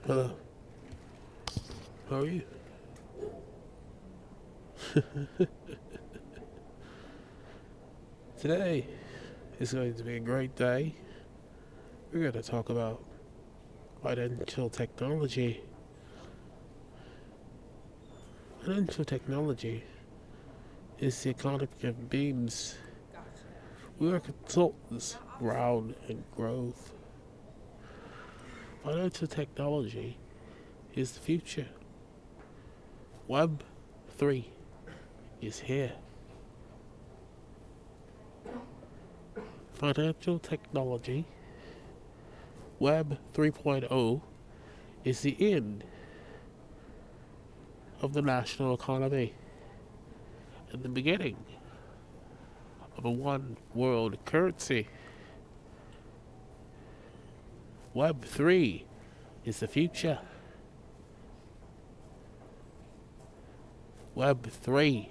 Hello. How are you? Today is going to be a great day. We're going to talk about financial technology. Financial technology is the economy of memes. We are consultants around and growth. Financial technology is the future. Web 3 is here. Financial technology, Web 3.0, is the end of the national economy and the beginning of a one world currency. Web 3 is the future. Web 3